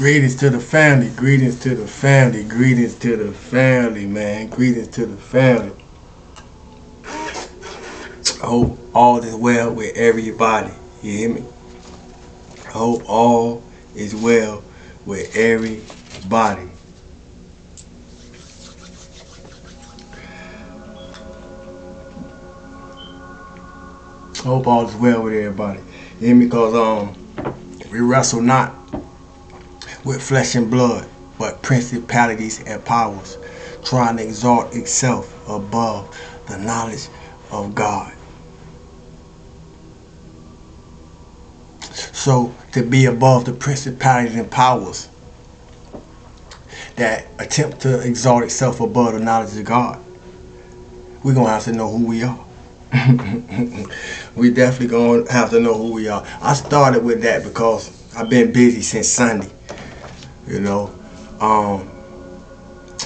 Greetings to the family, greetings to the family, greetings to the family, man. Greetings to the family. I hope all is well with everybody. You hear me? I hope all is well with everybody. I hope all is well with everybody. You hear me? Because we wrestle not with flesh and blood, but principalities and powers, trying to exalt itself above the knowledge of God. So to be above the principalities and powers that attempt to exalt itself above the knowledge of God, we're going to have to know who we are. We definitely going to have to know who we are. I started with that because I've been busy since Sunday, you know,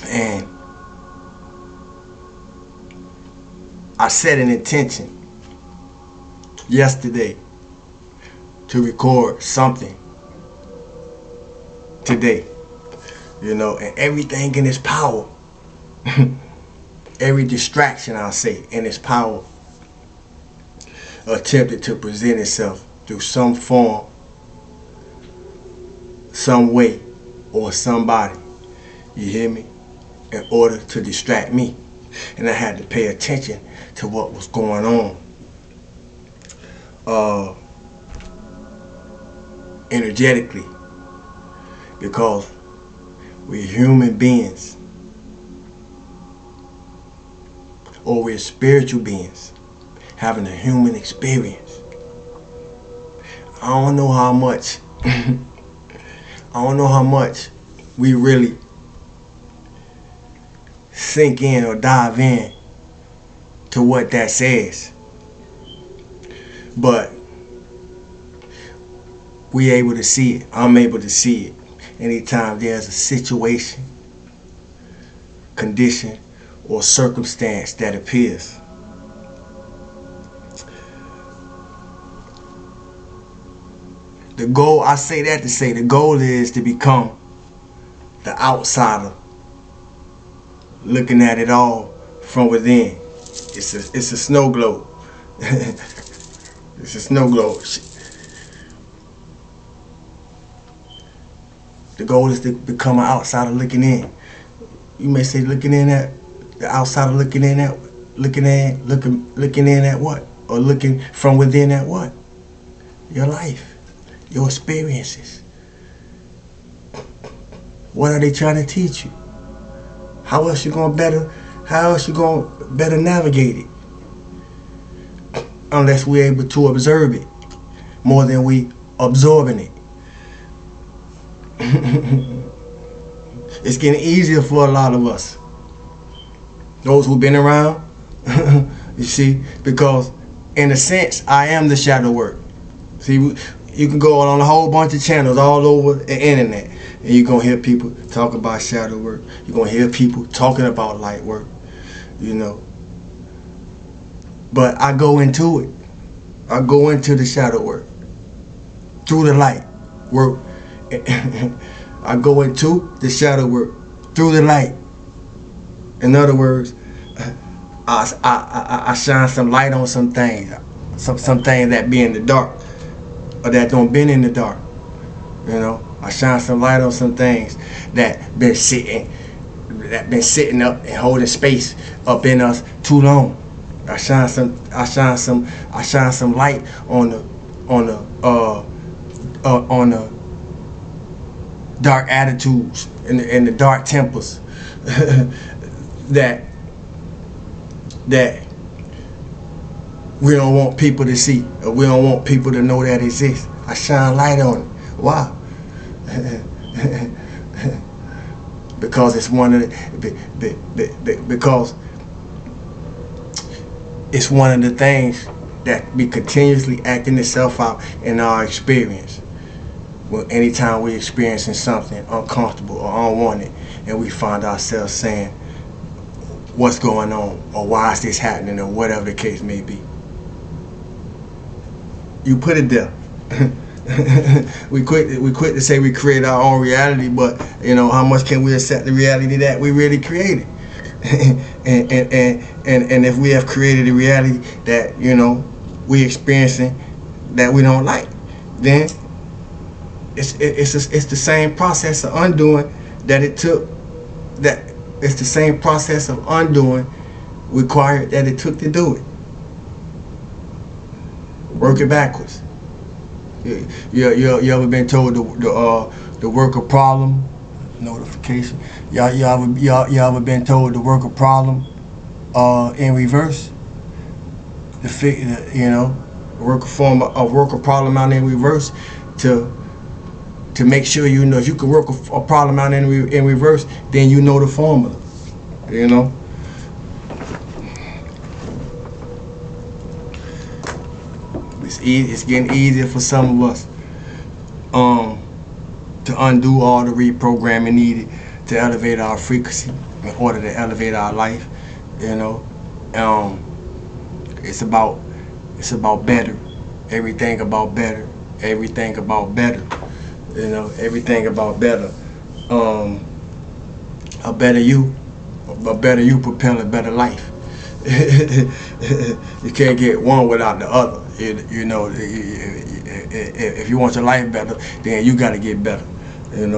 and I set an intention yesterday to record something today, you know, and everything in its power, every distraction, I'll say, in its power, attempted to present itself through some form, some way, or somebody, you hear me, in order to distract me. And I had to pay attention to what was going on energetically, because we're human beings, or we're spiritual beings having a human experience. I don't know how much we really sink in or dive in to what that says, but we able to see it. I'm able to see it anytime there's a situation, condition, or circumstance that appears. The goal, I say that to say, the goal is to become the outsider, looking at it all from within. It's a snow globe. It's a snow globe. The goal is to become an outsider looking in. You may say looking in at the outsider, looking in at what? Or looking from within at what? Your life, your experiences. What are they trying to teach you? How else you gonna better navigate it? Unless we're able to observe it more than we absorbing it. It's getting easier for a lot of us, those who've been around. You see, because in a sense, I am the shadow work. See, you can go on a whole bunch of channels all over the internet, and you're gonna hear people talk about shadow work. You're gonna hear people talking about light work, you know. But I go into it. I go into the shadow work through the light work. I go into the shadow work through the light. In other words, I shine some light on some things, some things that be in the dark, or that don't been in the dark. You know, I shine some light on some things that been sitting up and holding space up in us too long. I shine some light on the dark attitudes and the dark tempers that we don't want people to see, or we don't want people to know that exist. I shine light on it. Why? Because it's one of because it's one of the things that be continuously acting itself out in our experience. Well, anytime we're experiencing something uncomfortable or unwanted, and we find ourselves saying, what's going on, or why is this happening, or whatever the case may be. You put it there. We quit to say we create our own reality, but how much can we accept the reality that we really created? and if we have created a reality that we experiencing that we don't like, then it's the same process of undoing that it took. That it's the same process of undoing required that it took to do it. Work it backwards. You ever been told the work a problem notification? Y'all ever been told to work a problem in reverse? Work a problem out in reverse to make sure if you can work a problem out in reverse, then you know the formula. It's getting easier for some of us to undo all the reprogramming needed to elevate our frequency in order to elevate our life. It's about better. Everything about better. Everything about better. Everything about better. A better you propel a better life. You can't get one without the other. If you want your life better, then you got to get better. And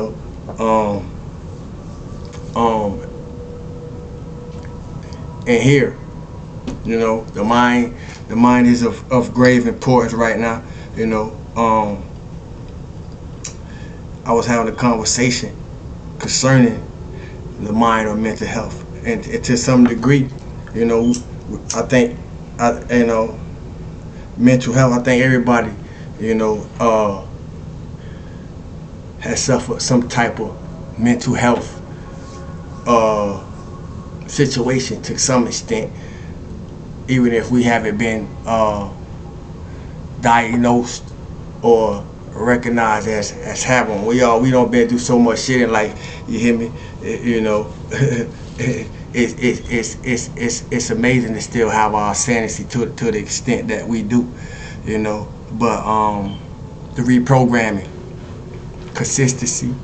here, the mind is of grave importance right now. I was having a conversation concerning the mind or mental health, and to some degree, I think, mental health. I think everybody, has suffered some type of mental health situation to some extent, even if we haven't been diagnosed or recognized as having. We don't been through so much shit in life. You hear me? It's amazing to still have our sanity to the extent that we do. But the reprogramming, consistency.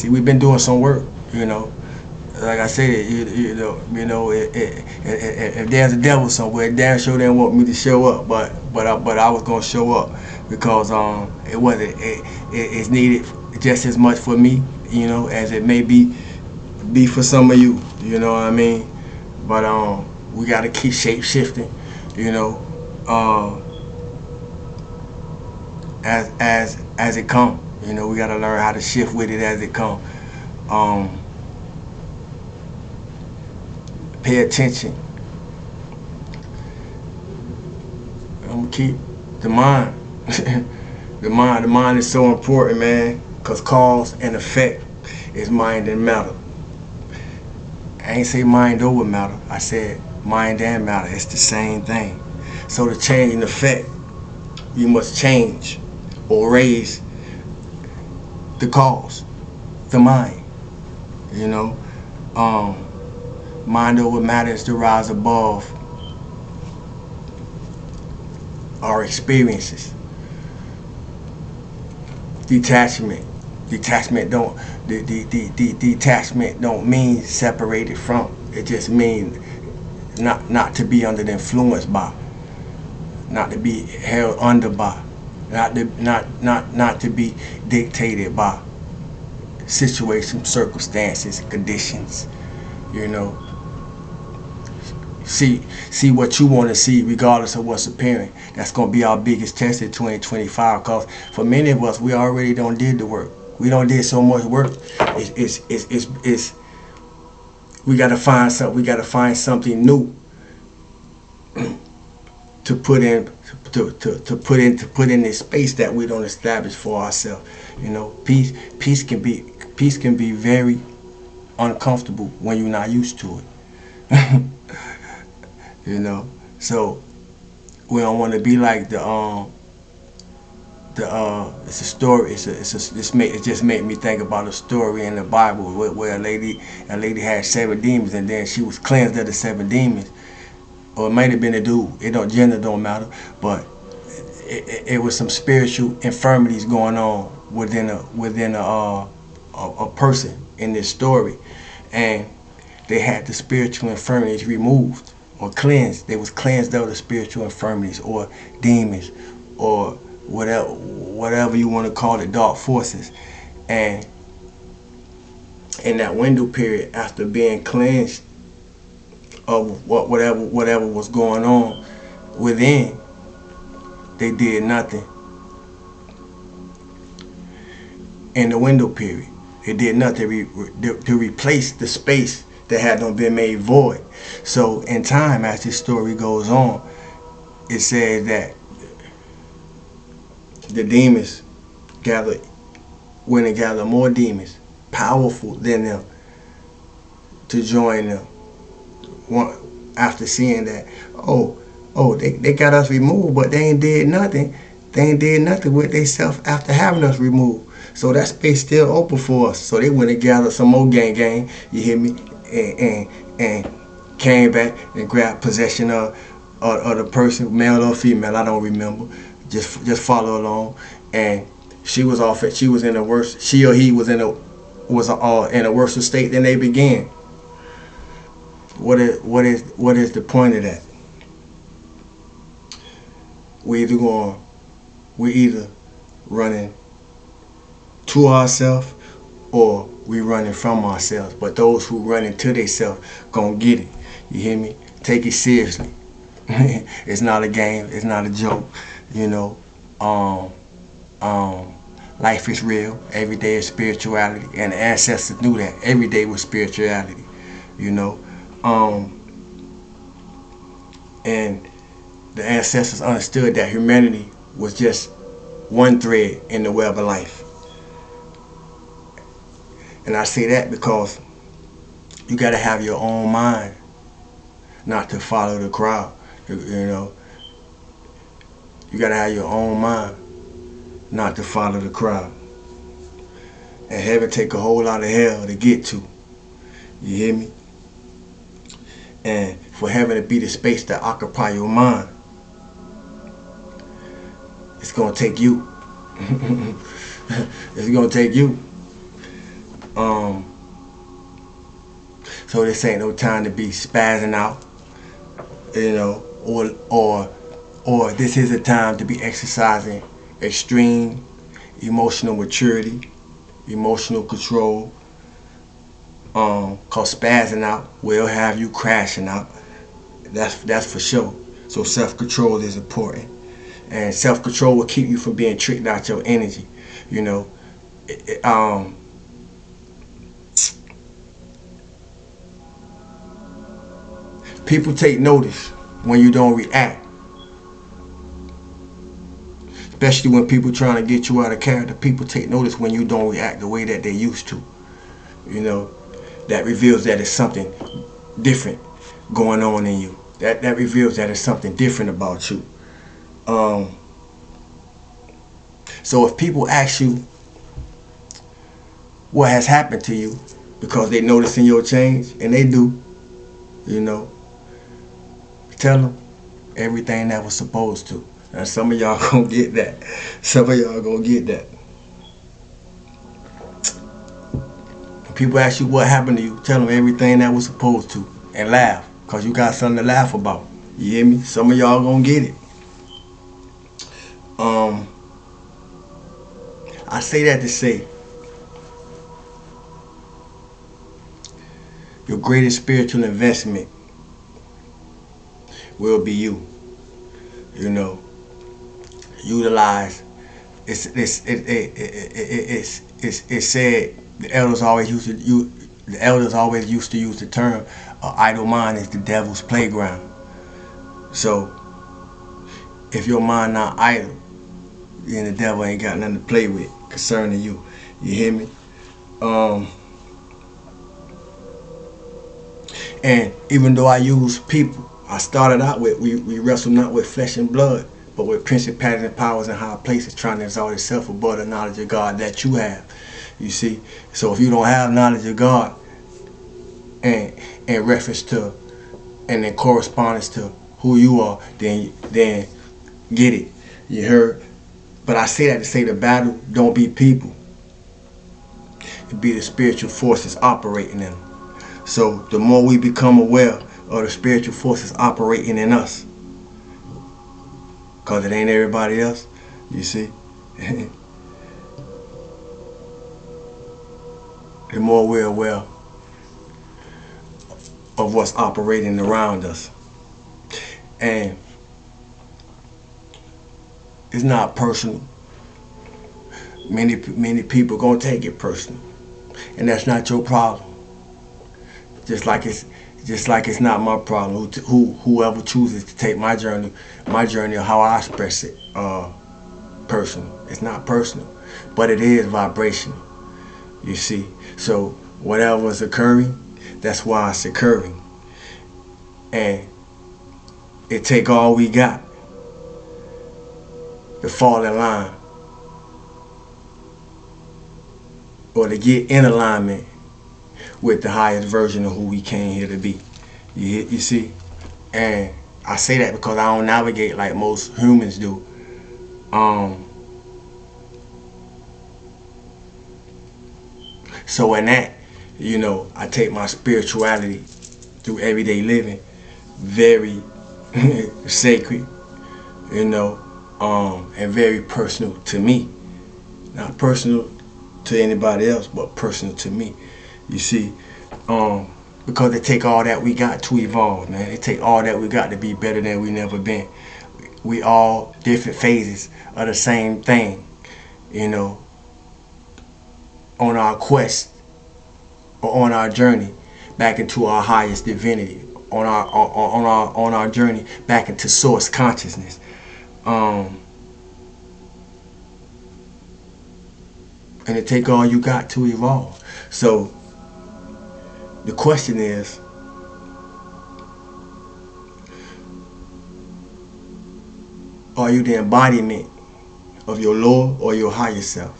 We've been doing some work. Like I said, if there's a devil somewhere, damn sure they didn't want me to show up, but I was gonna show up because it's needed just as much for me, as it may be for some of you. You know what I mean? But we gotta keep shape shifting, as it come. We gotta learn how to shift with it as it come. Pay attention. I'm gonna keep the mind. The mind is so important, man, because cause and effect is mind and matter. I ain't say mind over matter. I said mind and matter. It's the same thing. So to change an effect, you must change or raise the cause, the mind. Mind over matter is to rise above our experiences. Detachment don't detachment don't mean separated from. It just means not to be under the influence by, not to be held under by, not to be dictated by situations, circumstances, conditions. See what you want to see regardless of what's appearing. That's going to be our biggest test in 2025, because for many of us, we already don't did the work. We don't did so much work. We got to find something. We got to find something new to put in this space that we don't establish for ourselves. Peace can be very uncomfortable when you're not used to it. So we don't want to be like it's a story. It just made me think about a story in the Bible where a lady had 7 demons, and then she was cleansed of the 7 demons. Or it might have been a dude. Gender don't matter, but it was some spiritual infirmities going on within a person in this story, and they had the spiritual infirmities removed or cleansed. They was cleansed of the spiritual infirmities or demons or whatever you want to call it, dark forces. And in that window period, after being cleansed of whatever was going on within, they did nothing. In the window period, they did nothing to replace the space that had not been made void. So in time, as this story goes on, it says that the demons went and gathered more demons powerful than them to join them. After seeing that, they got us removed, but they ain't did nothing. They ain't did nothing with themselves after having us removed. So that space still open for us. So they went and gathered some more gang, you hear me, and came back and grabbed possession of the person, male or female, I don't remember. Just follow along. And she was off it. She was in a worse. She or he was in a worse state than they began. What is the point of that? We're either running to ourselves or we running from ourselves. But those who running to themselves gonna get it. You hear me? Take it seriously. It's not a game. It's not a joke. You know. Life is real. Every day is spirituality, and the ancestors knew that every day was spirituality. You know. And the ancestors understood that humanity was just one thread in the web of life. And I say that because you got to have your own mind, not to follow the crowd. You know, you got to have your own mind, not to follow the crowd. And heaven take a whole lot of hell to get to. You hear me? And for heaven to be the space that occupy your mind, it's gonna take you. It's gonna take you. So this ain't no time to be spazzing out, you know, or this is a time to be exercising extreme emotional maturity, emotional control. Cause spazzing out will have you crashing out. That's for sure. So self-control is important, and self-control will keep you from being tricked out your energy. You know, people take notice when you don't react, especially when people trying to get you out of character. People take notice when you don't react the way that they used to. You know, that reveals that it's something different going on in you. That reveals that it's something different about you. So if people ask you what has happened to you because they noticing your change, and they do, you know, tell them everything that was supposed to. Now some of y'all gonna get that. Some of y'all gonna get that. When people ask you what happened to you, tell them everything that was supposed to, and laugh, cause you got something to laugh about. You hear me? Some of y'all gonna get it. I say that to say your greatest spiritual investment will be you. You know, utilize. It's said the elders always used to use the term idle mind is the devil's playground. So if your mind not idle, then the devil ain't got nothing to play with concerning you. You hear me? And even though I use people, I started out with we wrestle not with flesh and blood, but with principalities and powers in high places, trying to exalt itself above the knowledge of God that you have. You see? So if you don't have knowledge of God, and in reference to and in correspondence to who you are, then get it. You heard? But I say that to say the battle don't be people. It be the spiritual forces operating in them. So the more we become aware of the spiritual forces operating in us, because it ain't everybody else, you see, the more we're aware of what's operating around us. And it's not personal. Many people gonna take it personal, and that's not your problem. Just like it's not my problem. Whoever chooses to take my journey of how I express it, personal. It's not personal, but it is vibrational. You see, so whatever is occurring, that's why it's occurring, and it take all we got to fall in line, or to get in alignment with the highest version of who we came here to be. You see? And I say that because I don't navigate like most humans do. So in that, I take my spirituality through everyday living very sacred, and very personal to me. Not personal to anybody else, but personal to me. You see, because it take all that we got to evolve, man. It take all that we got to be better than we never been. We all different phases of the same thing, on our quest or on our journey back into our highest divinity, on our journey back into source consciousness. And it take all you got to evolve. So the question is, are you the embodiment of your lower or your higher self?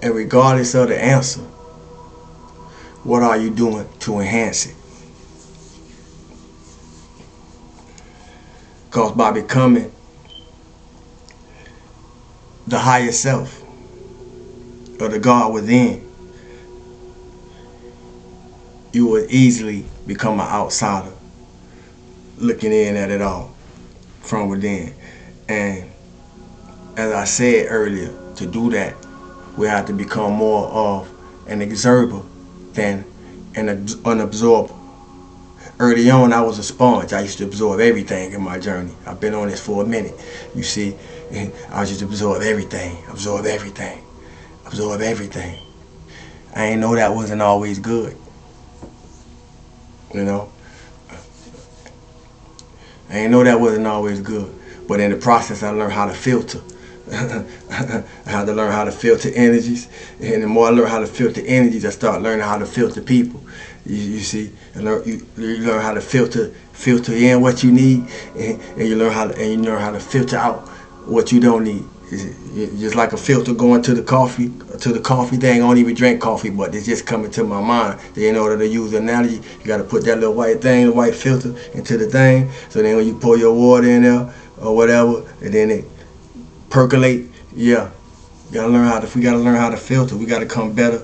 And regardless of the answer, what are you doing to enhance it? Because by becoming the higher self, or the God within, you would easily become an outsider looking in at it all from within. And as I said earlier, to do that, we have to become more of an observer than an absorber. Early on, I was a sponge. I used to absorb everything in my journey. I've been on this for a minute. You see, I was just absorb everything. I ain't know that wasn't always good. I ain't know that wasn't always good. But in the process, I learned how to filter. I had to learn how to filter energies, and the more I learn how to filter energies, I start learning how to filter people. You see, and you learn how to filter in what you need, and you learn how to filter out what you don't need. It's just like a filter going to the coffee thing. I don't even drink coffee, but it's just coming to my mind. In order to use the analogy, you got to put that little white thing, the white filter, into the thing. So then when you pour your water in there or whatever, and then it percolate. Yeah, we gotta learn how to filter. We gotta become better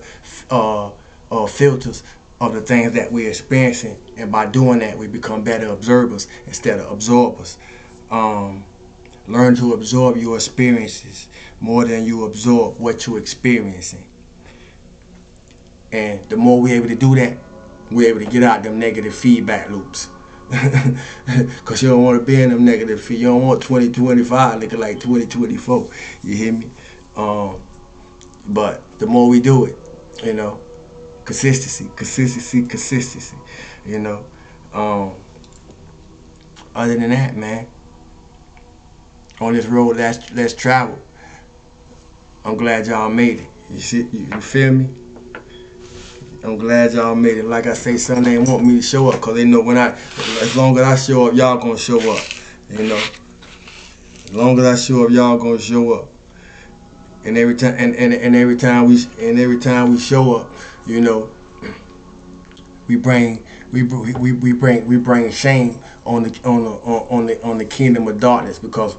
filters of the things that we're experiencing, and by doing that, we become better observers instead of absorbers. Learn to absorb your experiences more than you absorb what you're experiencing. And the more we're able to do that, we're able to get out them negative feedback loops. Because you don't want to be in them negative feed. You don't want 2025 looking like 2024. You hear me? But the more we do it, consistency. Other than that, man, on this road let's travel, I'm glad y'all made it. You feel me? I'm glad y'all made it. Like I say, son, they want me to show up because they know as long as I show up, y'all gonna show up. As long as I show up, y'all gonna show up. And every time we show up, we bring shame on the kingdom of darkness, because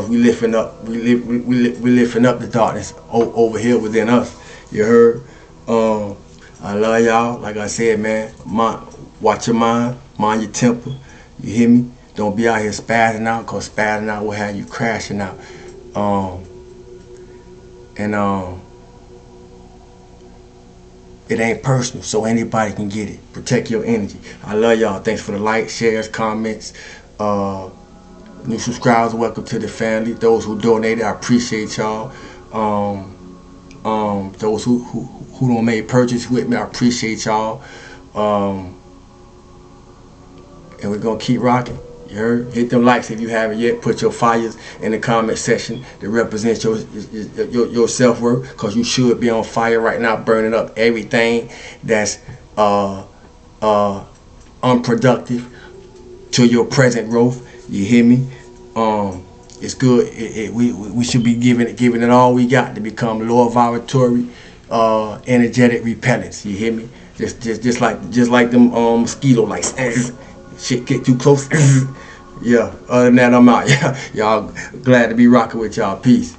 we lifting up we lifting up the darkness over here within us. You heard? I love y'all. Like I said, man, watch your mind your temper. You hear me? Don't be out here spazzing out, cause spazzing out will have you crashing out. It ain't personal, so anybody can get it. Protect your energy. I love y'all. Thanks for the likes, shares, comments. New subscribers, welcome to the family. Those who donated, I appreciate y'all. Those who don't make purchase with me, I appreciate y'all. And we're gonna keep rocking. You heard? Hit them likes if you haven't yet. Put your fires in the comment section that represents your self-worth, because you should be on fire right now, burning up everything that's unproductive to your present growth. You hear me? It's good. We should be giving it all we got to become low vibratory, energetic repellents. You hear me? Just like them mosquito lights. Shit get too close. Yeah. Other than that, I'm out. Y'all glad to be rocking with y'all. Peace.